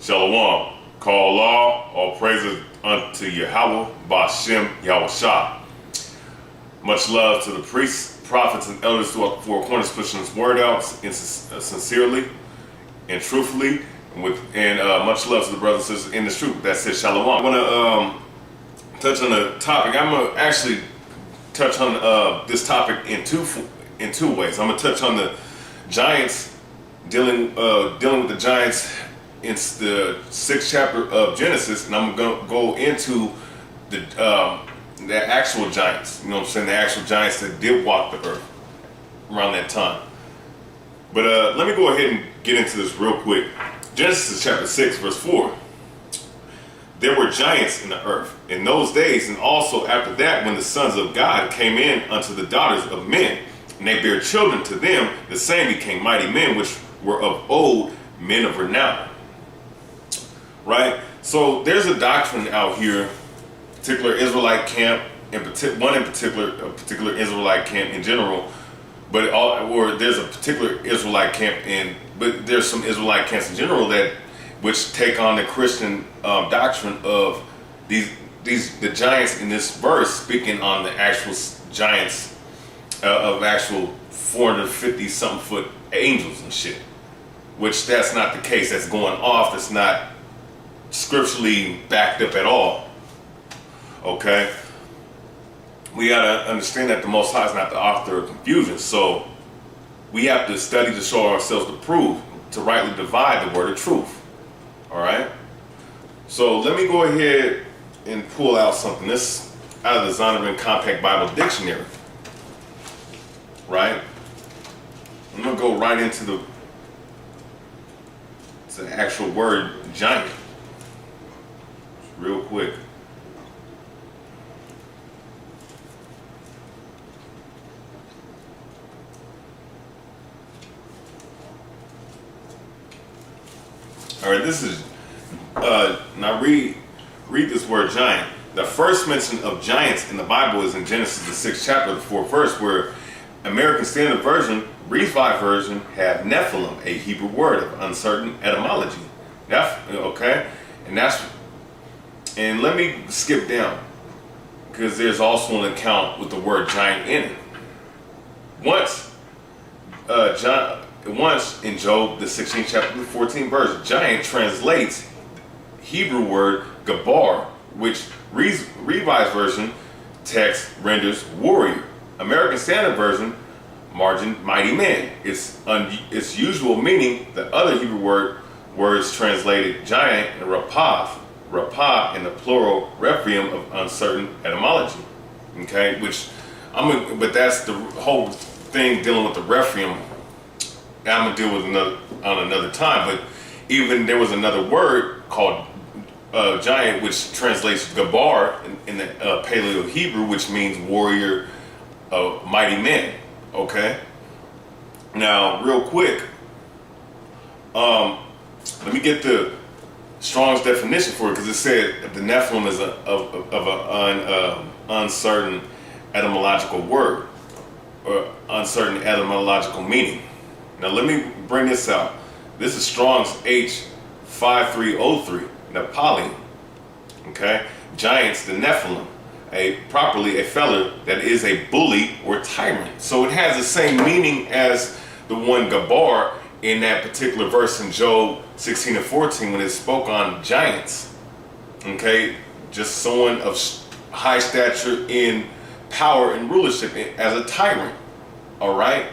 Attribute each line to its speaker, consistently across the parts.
Speaker 1: Shalom. Call law, all praises unto Yahawah, Ba'Shem, Yahawash. Much love to the priests, prophets, and elders throughout the four corners, pushing this word out sincerely and truthfully, and much love to the brothers and sisters in this truth. That says Shalom. I want to touch on the topic. I'm going to actually touch on this topic in two ways. I'm going to touch on the giants, dealing with the giants in the 6th chapter of Genesis, and I'm going to go into the actual giants, you know what I'm saying, the actual giants that did walk the earth around that time. But let me go ahead and get into this real quick. Genesis chapter 6 verse 4. There were giants in the earth in those days, and also after that, when the sons of God came in unto the daughters of men, and they bare children to them, the same became mighty men, which were of old, men of renown. Right? So there's a doctrine out here, particular Israelite camp, a particular Israelite camp in general, or there's a particular Israelite camp but there's some Israelite camps in general which take on the Christian doctrine of the giants in this verse, speaking on the actual giants of actual 450 something foot angels and shit, which that's not the case. That's going off. That's not scripturally backed up at all. Okay, we gotta understand that the Most High is not the author of confusion, so we have to study to show ourselves to prove, to rightly divide the word of truth. All right, so let me go ahead and pull out something. This out of the Zondervan Compact Bible Dictionary. Right, I'm gonna go right into the actual word giant real quick. All right, this is now read this word giant. The first mention of giants in the Bible is in Genesis the 6th chapter, the 4th verse, where American Standard Version, Levi version, have Nephilim, a Hebrew word of uncertain etymology. Okay, and let me skip down, because there's also an account with the word giant in it. Once in Job, the 16th chapter, the 14th verse, giant translates Hebrew word gabar, which Levi's version text renders warrior. American Standard Version, margin mighty man. Its usual meaning, the other Hebrew words translated giant and rapah in the plural Rephaim of uncertain etymology. Okay, but that's the whole thing dealing with the Rephaim. I'm gonna deal with another time. But even there was another word called giant, which translates gabar in the Paleo Hebrew, which means warrior, mighty man. Okay. Now, real quick, let me get the Strong's definition for it, because it said the Nephilim is of an uncertain etymological word, or uncertain etymological meaning. Now let me bring this out. This is Strong's H5303, Naphtali. Okay, giants, the Nephilim, properly a feller that is a bully or tyrant. So it has the same meaning as the one gabar in that particular verse in Job 16 and 14 when it spoke on giants. Okay, just someone of high stature in power and rulership as a tyrant. All right.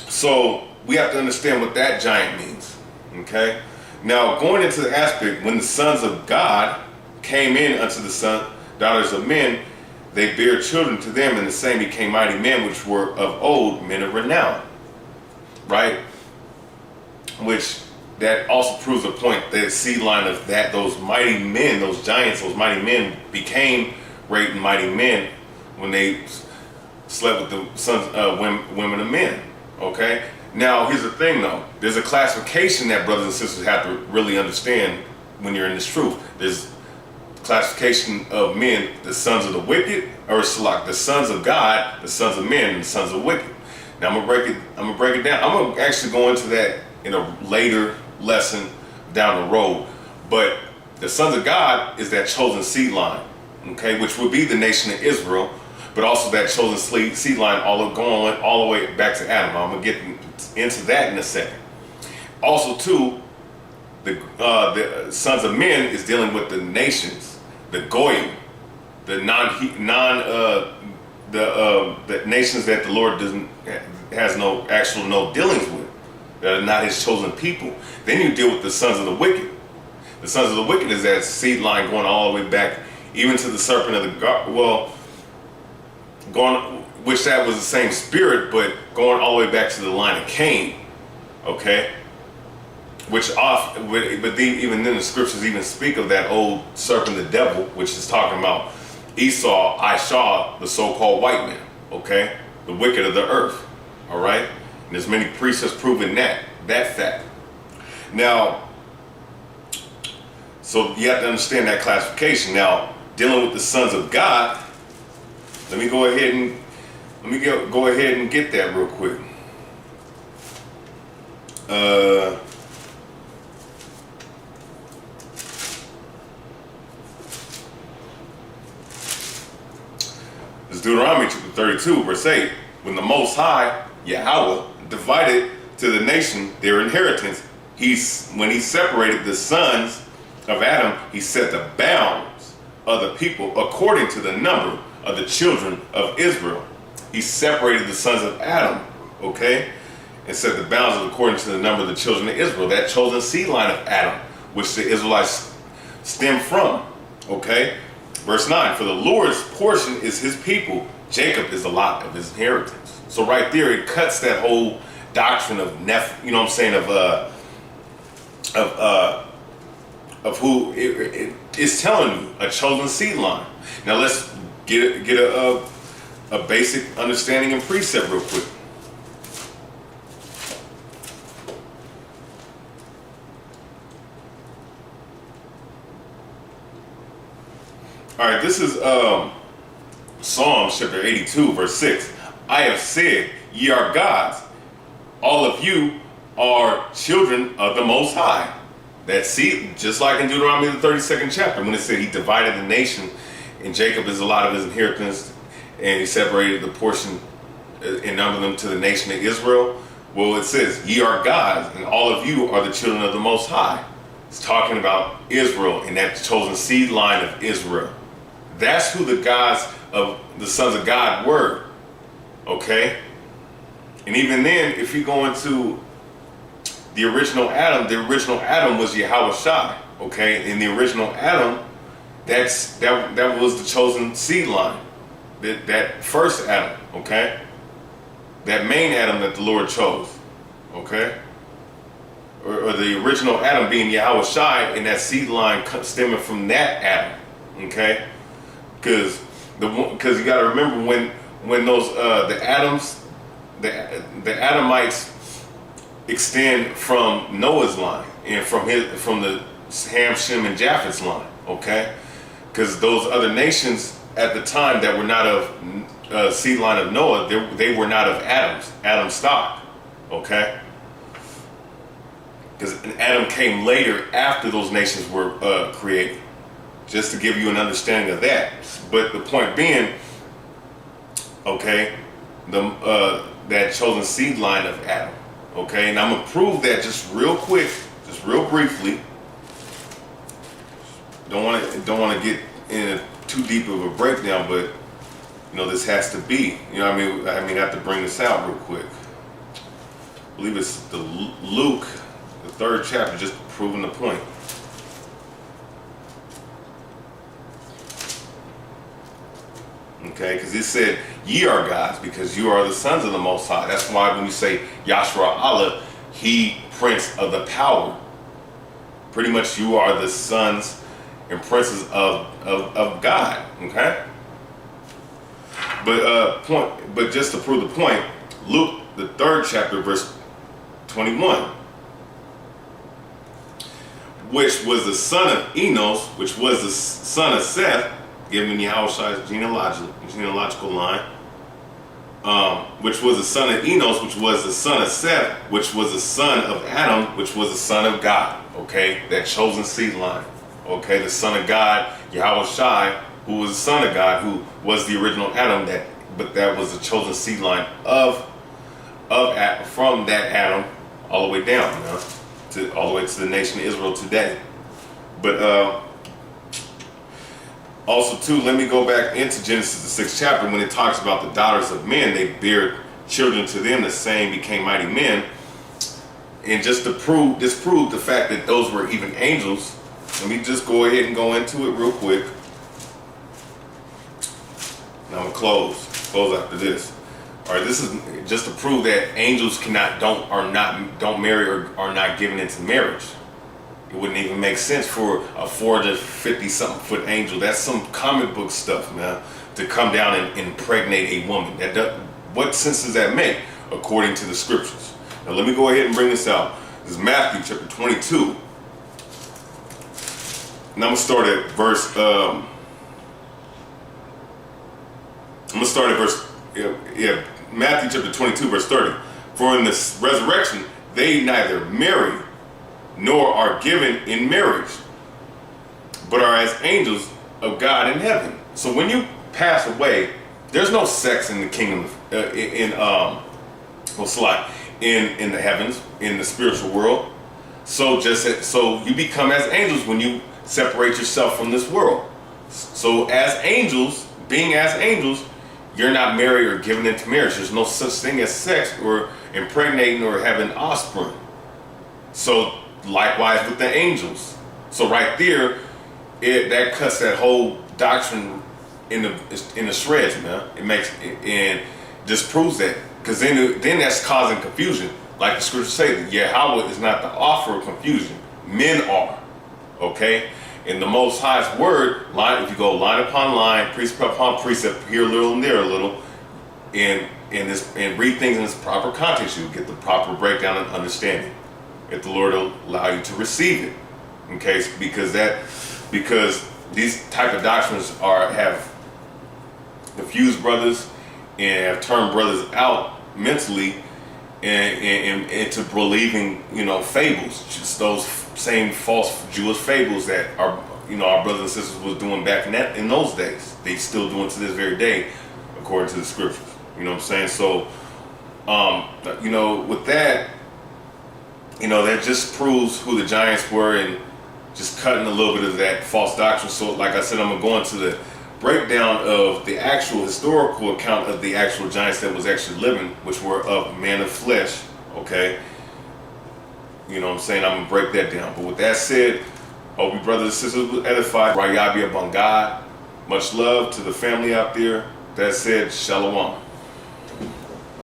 Speaker 1: So we have to understand what that giant means. Okay. Now going into the aspect, when the sons of God came in unto the daughters of men, they bare children to them, and the same became mighty men, which were of old, men of renown. Right? Which that also proves the point, that seed line of that those mighty men, those giants, those mighty men became great and mighty men when they slept with the sons, women of men. Okay? Now here's the thing though, there's a classification that brothers and sisters have to really understand when you're in this truth. There's classification of men, the sons of the wicked, or the sons of God, the sons of men, and the sons of wicked. Now I'm gonna break it down. I'm gonna actually go into that in a later lesson down the road. But the sons of God is that chosen seed line, okay, which would be the nation of Israel, but also that chosen seed line going all the way back to Adam. I'm gonna get into that in a second. Also, too, the sons of men is dealing with the nations, the goyim, the the nations that the Lord has no dealings with, that are not His chosen people. Then you deal with the sons of the wicked. The sons of the wicked is that seed line going all the way back, even to the serpent of the which that was the same spirit, but going all the way back to the line of Cain. Okay, even then the scriptures even speak of that old serpent, the devil, which is talking about Esau, Issachar, the so-called white man. Okay, the wicked of the earth. All right, and there's many precepts proving that fact. Now, so you have to understand that classification. Now, dealing with the sons of God, let me go ahead and get that real quick. It's Deuteronomy chapter 32, verse 8. When the Most High, YAHAWAH, divided to the nation their inheritance, when he separated the sons of Adam, he set the bounds of the people according to the number of the children of Israel. He separated the sons of Adam, okay, and set the bounds according to the number of the children of Israel, that chosen seed line of Adam, which the Israelites stem from, okay. Verse 9, for the Lord's portion is His people, Jacob is the lot of His inheritance. So right there, it cuts that whole doctrine of of who it's telling you, a chosen seed line. Now let's get a basic understanding and precept real quick. All right, this is Psalm chapter 82, verse 6. I have said, ye are gods, all of you are children of the Most High. That seed, just like in Deuteronomy the 32nd chapter, when it said He divided the nation, and Jacob is a lot of His inheritance, and He separated the portion and numbered them to the nation of Israel. Well, it says, ye are gods, and all of you are the children of the Most High. It's talking about Israel and that chosen seed line of Israel. That's who the gods of the sons of God were. Okay? And even then, if you go into the original Adam was YAHAWASH. Okay? In the original Adam, that was the chosen seed line. That first Adam, okay? That main Adam that the Lord chose. Okay? Or the original Adam being YAHAWASH, and that seed line stemming from that Adam. Okay? Because you got to remember when those the Adamites extend from Noah's line and from the Ham, Shem, and Japheth's line. Okay, because those other nations at the time that were not of seed line of Noah, they were not of Adam's stock. Okay, because Adam came later after those nations were created. Just to give you an understanding of that. But the point being, okay, that chosen seed line of Adam. Okay, and I'm gonna prove that just real quick, just real briefly. Don't want to get in too deep of a breakdown, but this has to be. I mean, I have to bring this out real quick. I believe it's the Luke, the 3rd chapter, just proving the point. Okay, because it said, ye are gods, because you are the sons of the Most High. That's why when you say Yahshua Allah, He prince of the power. Pretty much you are the sons and princes of God. Okay? But just to prove the point, Luke, the 3rd chapter, verse 21. Which was the son of Enos, which was the son of Seth, given YAHAWASH's genealogical line, which was the son of Enos, which was the son of Seth, which was the son of Adam, which was the son of God. Okay, that chosen seed line. Okay, the son of God, YAHAWASH, who was the son of God, who was the original Adam. But that was the chosen seed line from that Adam all the way down, all the way to the nation of Israel today. But also too, let me go back into Genesis the 6th chapter when it talks about the daughters of men. They bare children to them, the same became mighty men. And just to disprove the fact that those were even angels, let me just go ahead and go into it real quick. Now I'm gonna close after this. All right, this is just to prove that angels don't marry or are not given into marriage. It wouldn't even make sense for a 450-something foot angel. That's some comic book stuff, man, to come down and impregnate a woman. What sense does that make according to the scriptures? Now let me go ahead and bring this out. This is Matthew chapter 22. And I'm gonna start at verse. Matthew chapter 22, verse 30. For in this resurrection they neither marry nor are given in marriage, but are as angels of God in heaven. So when you pass away, there's no sex in the kingdom, in the heavens, in the spiritual world. So you become as angels when you separate yourself from this world. So as angels, being as angels, you're not married or given into marriage. There's no such thing as sex or impregnating or having offspring. So likewise with the angels. So right there, that cuts that whole doctrine in the shreds, man. It makes and disproves that, because then that's causing confusion. Like the scriptures say, that Yahawah is not the author of confusion. Men are. Okay? In the Most High's word, if you go line upon line, precept upon precept, here a little and there a little, and read things in its proper context, you get the proper breakdown and understanding. If the Lord will allow you to receive it, okay? Because these type of doctrines have confused brothers and have turned brothers out mentally and into believing, fables, just those same false Jewish fables that our brothers and sisters was doing back in those days. They still doing to this very day, according to the scriptures. You know what I'm saying? So, with that, that just proves who the giants were and just cutting a little bit of that false doctrine. So, like I said, I'm gonna go into the breakdown of the actual historical account of the actual giants that was actually living, which were of man of flesh. Okay. You know what I'm saying? I'm going to break that down. But with that said, hope you brothers and sisters were edified. Rayabya upon God. Much love to the family out there. That said, shalom.